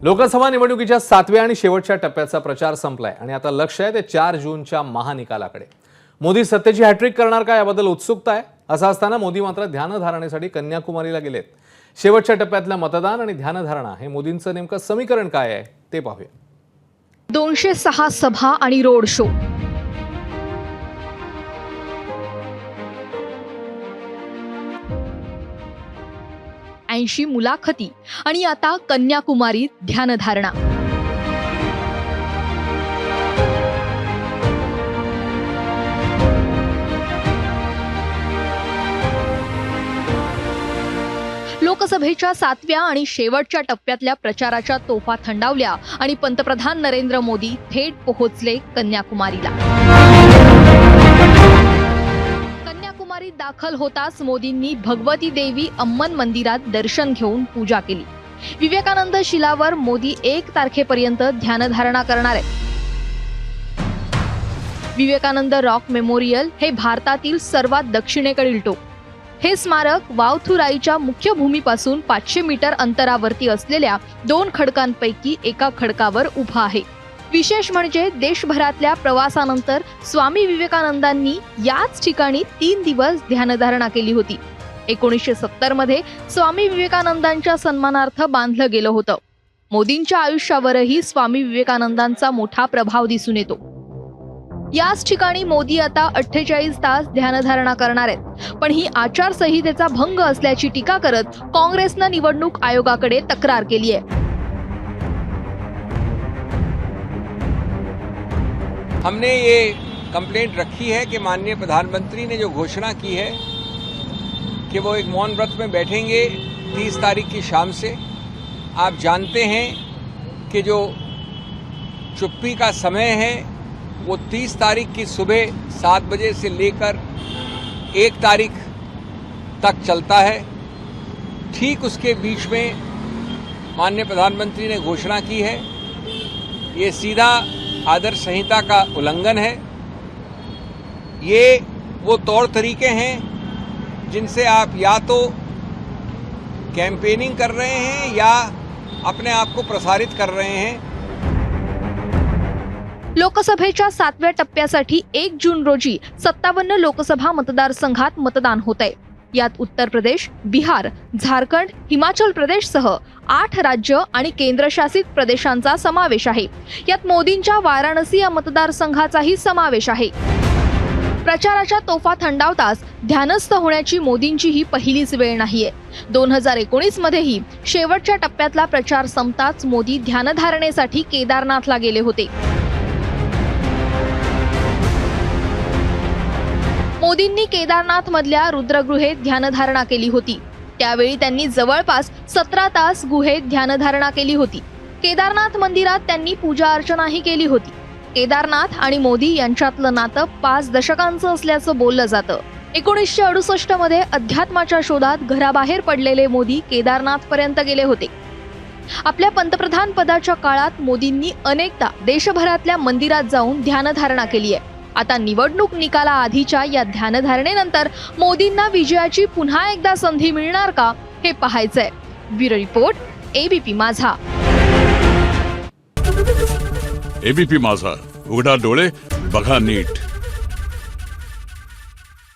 लोकसभा निवडणुकीच्या 7व्या आणि शेवटच्या टप्प्याचा प्रचार संपलाय आणि आता लक्ष आहे ते 4 जूनच्या महानिकालाकडे। मोदी सत्तेची हॅट्रिक करणार का याबद्दल उत्सुकता आहे। असं असताना मोदी मात्र ध्यानधारणेसाठी कन्याकुमारीला गेलेत। शेवटच्या टप्प्यातलं मतदान आणि ध्यानधारणा हे मोदींचं नेमकं समीकरण काय आहे ते पाहूया। 206 सभा आणि रोड शो, ऐंशी मुलाखती आणि आता कन्याकुमारीत ध्यानधारणा। लोकसभेच्या 7व्या आणि शेवटच्या टप्प्यातल्या प्रचाराच्या तोफा थंडावल्या आणि पंतप्रधान नरेंद्र मोदी थेट पोहोचले कन्याकुमारीला। कन्याकुमारीत दाखल होताच मोदींनी भगवती देवी अम्मन मंदिरात दर्शन घेऊन पूजा केली। विवेकानंद शिलावर मोदी 1 तारखेपर्यंत ध्यानधारणा करणार आहेत। विवेकानंद रॉक मेमोरियल हे भारतातील सर्वात दक्षिणेकडील टोक। हे स्मारक वावथुराईच्या मुख्य भूमीपासून 500 मीटर अंतरावरती असलेल्या 2 खडकांपैकी एका खडकावर उभा आहे। विशेष म्हणजे देशभरातल्या प्रवासानंतर स्वामी विवेकानंदांनी याच ठिकाणी 3 दिवस ध्यानधारणा केली होती। 1970 मध्ये स्वामी विवेकानंदांच्या सन्मानार्थ बांधलं गेलं होतं। मोदींच्या आयुष्यावरही स्वामी विवेकानंदांचा मोठा प्रभाव दिसून येतो। याच ठिकाणी मोदी आता 48 तास ध्यानधारणा करणार आहेत। पण ही आचारसंहितेचा भंग असल्याची टीका करत काँग्रेसनं निवडणूक आयोगाकडे तक्रार केली आहे। हमने ये कंप्लेंट रखी है कि माननीय प्रधानमंत्री ने जो घोषणा की है कि वो एक मौन व्रत में बैठेंगे 30 तारीख की शाम से। आप जानते हैं कि जो चुप्पी का समय है वो 30 तारीख की सुबह 7 बजे से लेकर 1 तारीख तक चलता है। ठीक उसके बीच में माननीय प्रधानमंत्री ने घोषणा की है। ये सीधा आदर्श संहिता का उल्लंघन है। ये वो तौर तरीके हैं जिनसे आप या तो कैंपेनिंग कर रहे हैं या अपने आप को प्रसारित कर रहे हैं। लोकसभेच्या 7व्या टप्प्यासाठी 1 जून रोजी 57 लोकसभा मतदारसंघात मतदान होत आहे। यात उत्तर प्रदेश, बिहार, झारखंड, हिमाचल प्रदेशसह 8 राज्य आणि केंद्रशासित प्रदेशांचा समावेश आहे। यात मोदींच्या वाराणसी या मतदारसंघाचाही समावेश आहे। प्रचाराच्या तोफा थंडावताच ध्यानस्थ होण्याची मोदींची ही पहिलीच वेळ नाहीये। 2019 मध्येही शेवटच्या टप्प्यातला प्रचार संपताच मोदी ध्यानधारणेसाठी केदारनाथला गेले होते। मोदींनी केदारनाथ मधल्या रुद्रगृहेत ध्यानधारणा केली होती। त्यावेळी त्यांनी जवळपास 17 तास गुहेत ध्यानधारणा केली होती। केदारनाथ मंदिरात त्यांनी पूजा अर्चनाही केली होती। केदारनाथ आणि मोदी यांच्यातलं नातं 5 दशकांचं असल्याचं बोललं जातं। 1968 मध्ये अध्यात्माच्या शोधात घराबाहेर पडलेले मोदी केदारनाथ पर्यंत गेले होते। आपल्या पंतप्रधान पदाच्या काळात मोदींनी अनेकदा देशभरातल्या मंदिरात जाऊन ध्यानधारणा केली आहे। आता निवडणूक निकाला आधीच्या या ध्यानधारणेनंतर मोदींना विजयाची पुन्हा एकदा संधी मिळणार का हे पाहायचंय। ब्युरो रिपोर्ट, एबीपी माझा। एबीपी माझा, उघडा डोळे बघा नीट।